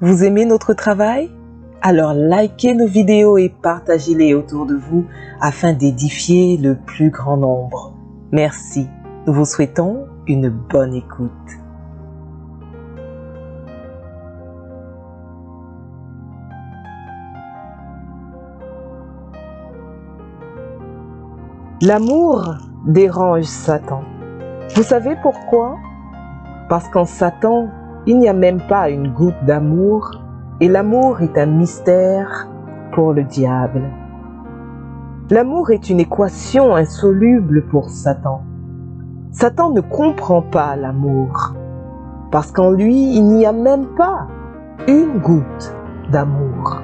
Vous aimez notre travail? Alors likez nos vidéos et partagez-les autour de vous afin d'édifier le plus grand nombre. Merci. Nous vous souhaitons une bonne écoute. L'amour dérange Satan. Vous savez pourquoi? Parce qu'en Satan, il n'y a même pas une goutte d'amour, et l'amour est un mystère pour le diable. L'amour est une équation insoluble pour Satan. Satan ne comprend pas l'amour, parce qu'en lui, il n'y a même pas une goutte d'amour.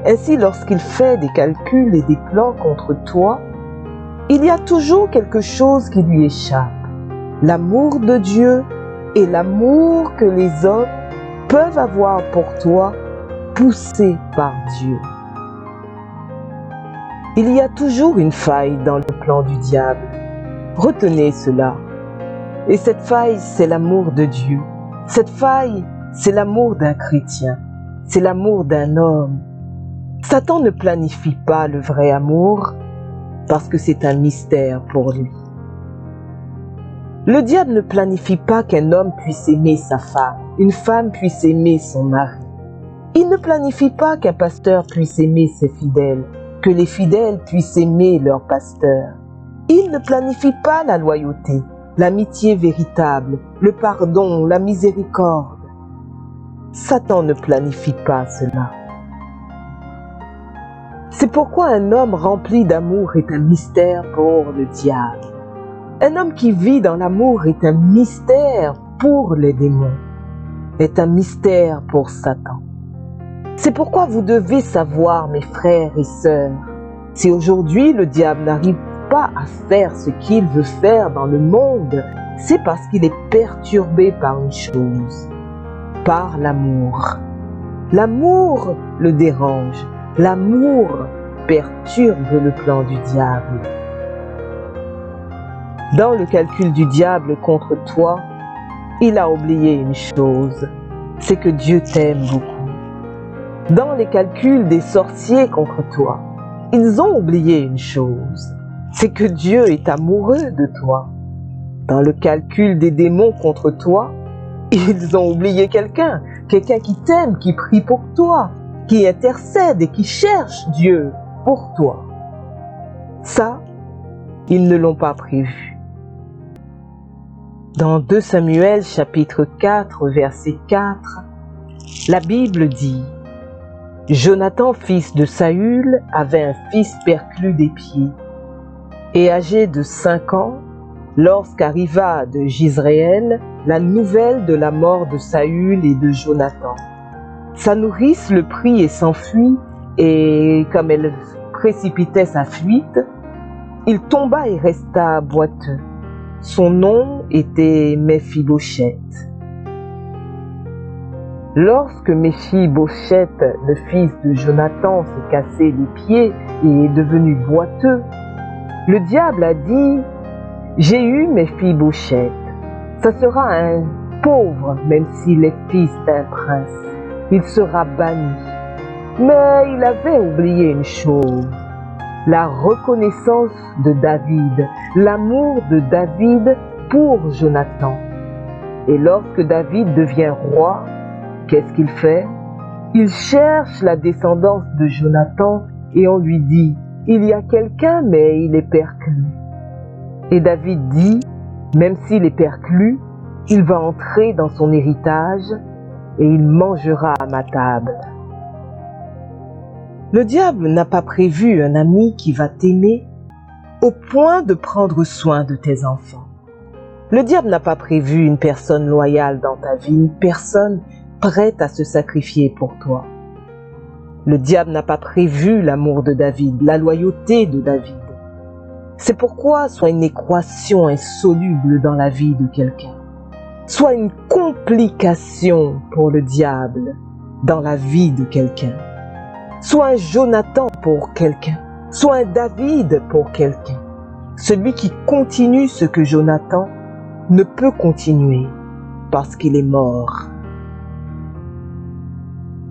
Ainsi, lorsqu'il fait des calculs et des plans contre toi, il y a toujours quelque chose qui lui échappe. L'amour de Dieu et l'amour que les hommes peuvent avoir pour toi, poussé par Dieu. Il y a toujours une faille dans le plan du diable. Retenez cela. Et cette faille, c'est l'amour de Dieu. Cette faille, c'est l'amour d'un chrétien. C'est l'amour d'un homme. Satan ne planifie pas le vrai amour parce que c'est un mystère pour lui. Le diable ne planifie pas qu'un homme puisse aimer sa femme, une femme puisse aimer son mari. Il ne planifie pas qu'un pasteur puisse aimer ses fidèles, que les fidèles puissent aimer leur pasteur. Il ne planifie pas la loyauté, l'amitié véritable, le pardon, la miséricorde. Satan ne planifie pas cela. C'est pourquoi un homme rempli d'amour est un mystère pour le diable. Un homme qui vit dans l'amour est un mystère pour les démons, est un mystère pour Satan. C'est pourquoi vous devez savoir, mes frères et sœurs, si aujourd'hui le diable n'arrive pas à faire ce qu'il veut faire dans le monde, c'est parce qu'il est perturbé par une chose, par l'amour. L'amour le dérange, l'amour perturbe le plan du diable. Dans le calcul du diable contre toi, il a oublié une chose, c'est que Dieu t'aime beaucoup. Dans les calculs des sorciers contre toi, ils ont oublié une chose, c'est que Dieu est amoureux de toi. Dans le calcul des démons contre toi, ils ont oublié quelqu'un qui t'aime, qui prie pour toi, qui intercède et qui cherche Dieu pour toi. Ça, ils ne l'ont pas prévu. Dans 2 Samuel chapitre 4 verset 4, la Bible dit « Jonathan, fils de Saül, avait un fils perclus des pieds, et âgé de 5 ans, lorsqu'arriva de Jizréel la nouvelle de la mort de Saül et de Jonathan. Sa nourrice le prit et s'enfuit, et comme elle précipitait sa fuite, il tomba et resta boiteux. Son nom était Méphibosheth. Lorsque Méphibosheth, le fils de Jonathan, s'est cassé les pieds et est devenu boiteux, le diable a dit « J'ai eu Méphibosheth, ça sera un pauvre même s'il est fils d'un prince, il sera banni. » Mais il avait oublié une chose, la reconnaissance de David, l'amour de David pour Jonathan. Et lorsque David devient roi, qu'est-ce qu'il fait? Il cherche la descendance de Jonathan et on lui dit « Il y a quelqu'un mais il est perclus. » Et David dit « Même s'il est perclus, il va entrer dans son héritage et il mangera à ma table. » Le diable n'a pas prévu un ami qui va t'aimer au point de prendre soin de tes enfants. Le diable n'a pas prévu une personne loyale dans ta vie, une personne prête à se sacrifier pour toi. Le diable n'a pas prévu l'amour de David, la loyauté de David. C'est pourquoi soit une équation insoluble dans la vie de quelqu'un, soit une complication pour le diable dans la vie de quelqu'un, soit un Jonathan pour quelqu'un, soit un David pour quelqu'un. Celui qui continue ce que Jonathan ne peut continuer parce qu'il est mort.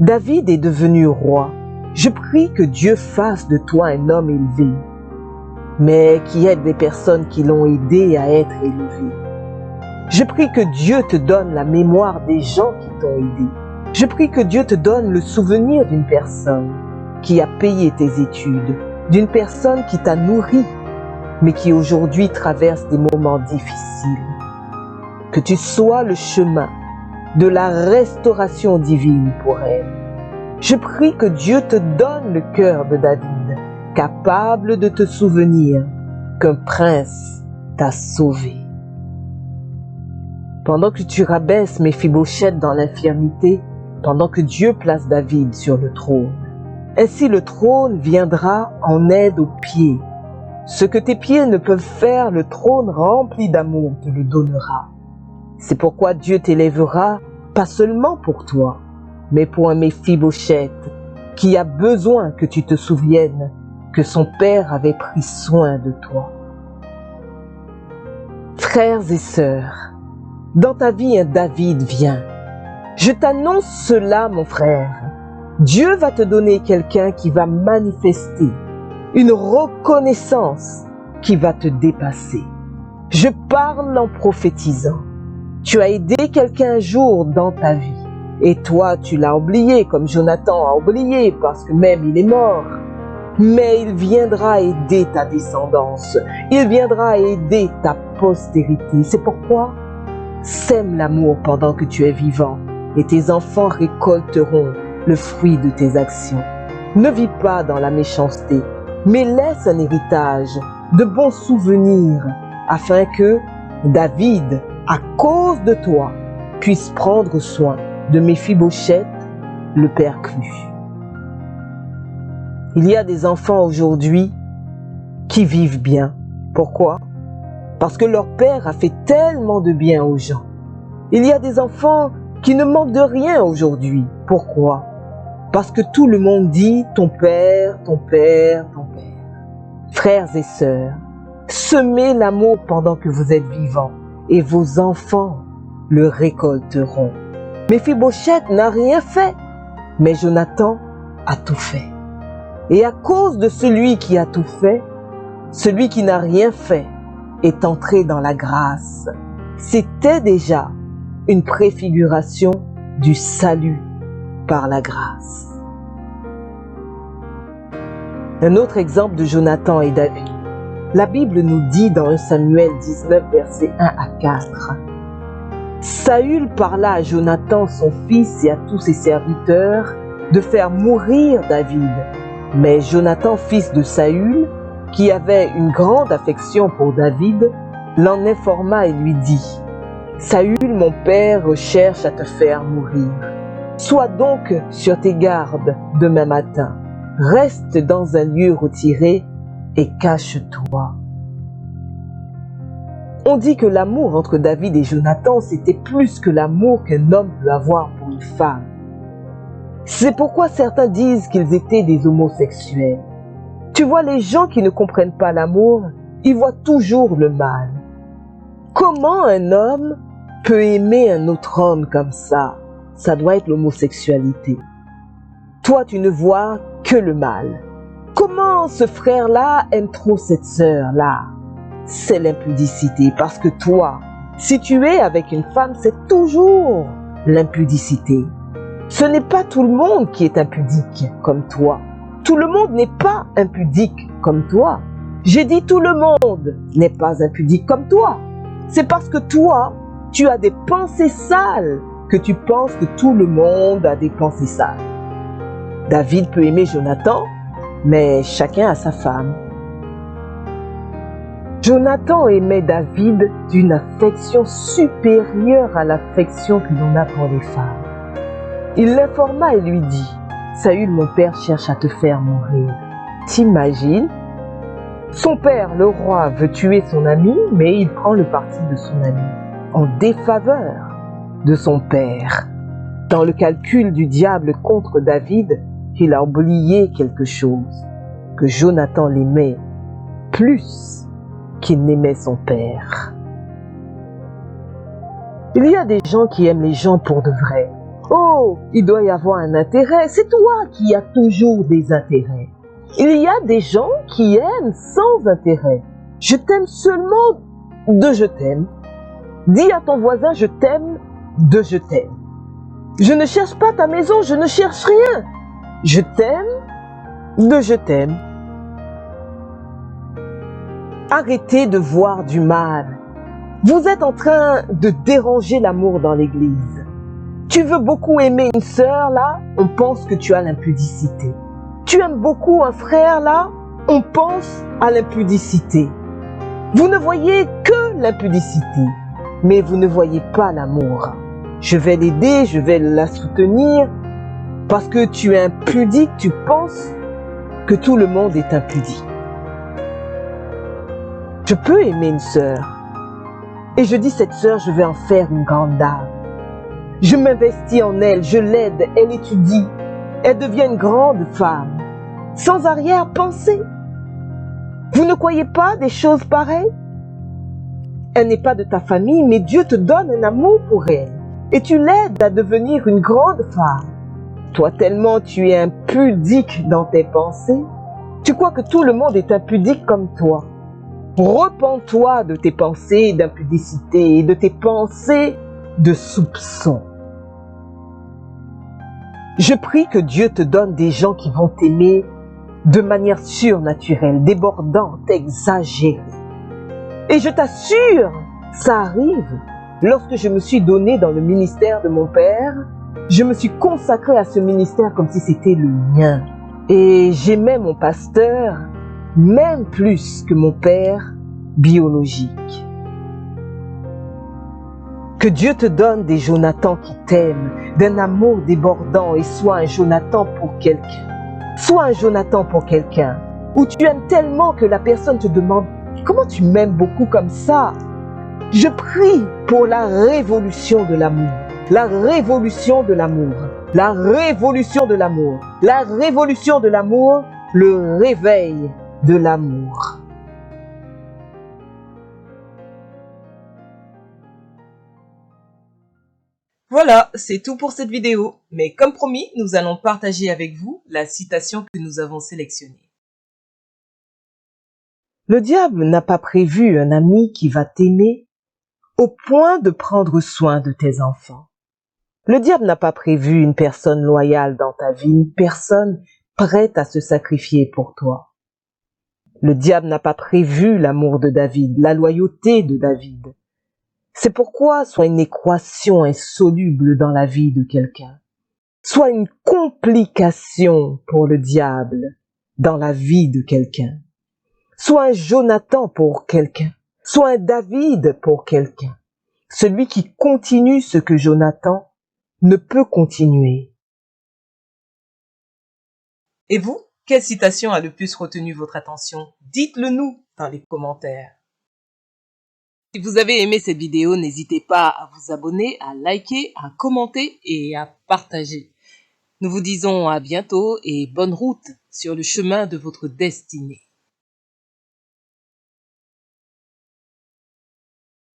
David est devenu roi. Je prie que Dieu fasse de toi un homme élevé, mais qui aide les personnes qui l'ont aidé à être élevé. Je prie que Dieu te donne la mémoire des gens qui t'ont aidé. Je prie que Dieu te donne le souvenir d'une personne qui a payé tes études, d'une personne qui t'a nourri, mais qui aujourd'hui traverse des moments difficiles. Que tu sois le chemin de la restauration divine pour elle. Je prie que Dieu te donne le cœur de David, capable de te souvenir qu'un prince t'a sauvé. Pendant que tu rabaisses Méphibosheth dans l'infirmité, pendant que Dieu place David sur le trône, ainsi le trône viendra en aide aux pieds. Ce que tes pieds ne peuvent faire, le trône rempli d'amour te le donnera. C'est pourquoi Dieu t'élèvera, pas seulement pour toi, mais pour un Méphibosheth qui a besoin que tu te souviennes que son père avait pris soin de toi. Frères et sœurs, dans ta vie un David vient. Je t'annonce cela, mon frère. Dieu va te donner quelqu'un qui va manifester une reconnaissance qui va te dépasser. Je parle en prophétisant. Tu as aidé quelqu'un un jour dans ta vie. Et toi, tu l'as oublié, comme Jonathan a oublié, parce que même il est mort. Mais il viendra aider ta descendance. Il viendra aider ta postérité. C'est pourquoi sème l'amour pendant que tu es vivant, et tes enfants récolteront le fruit de tes actions. Ne vis pas dans la méchanceté, mais laisse un héritage de bons souvenirs, afin que David, à cause de toi, puisse prendre soin de Méphibosheth, le perclus. Il y a des enfants aujourd'hui qui vivent bien. Pourquoi? Parce que leur père a fait tellement de bien aux gens. Il y a des enfants qui ne manquent de rien aujourd'hui. Pourquoi? Parce que tout le monde dit ton père, ton père, ton père. Frères et sœurs, semez l'amour pendant que vous êtes vivants et vos enfants le récolteront. Méphibosheth n'a rien fait, mais Jonathan a tout fait. Et à cause de celui qui a tout fait, celui qui n'a rien fait est entré dans la grâce. C'était déjà une préfiguration du salut par la grâce. Un autre exemple de Jonathan et David. La Bible nous dit dans 1 Samuel 19, versets 1 à 4. Saül parla à Jonathan, son fils, et à tous ses serviteurs de faire mourir David. Mais Jonathan, fils de Saül, qui avait une grande affection pour David, l'en informa et lui dit: Saül, mon père, cherche à te faire mourir. Sois donc sur tes gardes demain matin. Reste dans un lieu retiré et cache-toi. On dit que l'amour entre David et Jonathan, c'était plus que l'amour qu'un homme peut avoir pour une femme. C'est pourquoi certains disent qu'ils étaient des homosexuels. Tu vois, les gens qui ne comprennent pas l'amour, ils voient toujours le mal. Comment un homme peut aimer un autre homme comme ça? Ça doit être l'homosexualité. Toi, tu ne vois que le mal. Comment ce frère-là aime trop cette sœur-là? C'est l'impudicité, parce que toi, si tu es avec une femme, c'est toujours l'impudicité. Ce n'est pas tout le monde qui est impudique comme toi. Tout le monde n'est pas impudique comme toi. J'ai dit tout le monde n'est pas impudique comme toi. C'est parce que toi, tu as des pensées sales que tu penses que tout le monde a des pensées sales. David peut aimer Jonathan, mais chacun a sa femme. Jonathan aimait David d'une affection supérieure à l'affection que l'on a pour les femmes. Il l'informa et lui dit: Saül, mon père, cherche à te faire mourir. T'imagines? Son père, le roi, veut tuer son ami, mais il prend le parti de son ami, en défaveur de son père. Dans le calcul du diable contre David, il a oublié quelque chose, que Jonathan l'aimait plus qu'il n'aimait son père. Il y a des gens qui aiment les gens pour de vrai. Oh, il doit y avoir un intérêt. C'est toi qui as toujours des intérêts. Il y a des gens qui aiment sans intérêt. Je t'aime seulement de je t'aime. Dis à ton voisin je t'aime de je t'aime. Je ne cherche pas ta maison, je ne cherche rien. Je t'aime de je t'aime. Arrêtez de voir du mal. Vous êtes en train de déranger l'amour dans l'église. Tu veux beaucoup aimer une sœur là, on pense que tu as l'impudicité. Tu aimes beaucoup un frère là, on pense à l'impudicité. Vous ne voyez que l'impudicité, mais vous ne voyez pas l'amour. Je vais l'aider, je vais la soutenir, parce que tu es impudique, tu penses que tout le monde est impudique. Je peux aimer une sœur, et je dis cette sœur, je vais en faire une grande dame. Je m'investis en elle, je l'aide, elle étudie, elle devient une grande femme, sans arrière-pensée. Vous ne croyez pas des choses pareilles? Elle n'est pas de ta famille, mais Dieu te donne un amour pour elle, et tu l'aides à devenir une grande femme. Toi tellement tu es impudique dans tes pensées, tu crois que tout le monde est impudique comme toi. Repens-toi de tes pensées d'impudicité et de tes pensées de soupçon. Je prie que Dieu te donne des gens qui vont t'aimer de manière surnaturelle, débordante, exagérée. Et je t'assure, ça arrive. Lorsque je me suis donné dans le ministère de mon père, je me suis consacré à ce ministère comme si c'était le mien. Et j'aimais mon pasteur même plus que mon père biologique. Que Dieu te donne des Jonathan qui t'aiment, d'un amour débordant, et sois un Jonathan pour quelqu'un. Sois un Jonathan pour quelqu'un, où tu aimes tellement que la personne te demande « Comment tu m'aimes beaucoup comme ça ?» Je prie pour la révolution de l'amour, la révolution de l'amour, la révolution de l'amour, la révolution de l'amour, le réveil de l'amour. Voilà, c'est tout pour cette vidéo. Mais comme promis, nous allons partager avec vous la citation que nous avons sélectionnée. Le diable n'a pas prévu un ami qui va t'aimer au point de prendre soin de tes enfants. Le diable n'a pas prévu une personne loyale dans ta vie, une personne prête à se sacrifier pour toi. Le diable n'a pas prévu l'amour de David, la loyauté de David. C'est pourquoi soit une équation insoluble dans la vie de quelqu'un, soit une complication pour le diable dans la vie de quelqu'un, soit un Jonathan pour quelqu'un, soit un David pour quelqu'un. Celui qui continue ce que Jonathan ne peut continuer. Et vous, quelle citation a le plus retenu votre attention? Dites-le nous dans les commentaires. Si vous avez aimé cette vidéo, n'hésitez pas à vous abonner, à liker, à commenter et à partager. Nous vous disons à bientôt et bonne route sur le chemin de votre destinée.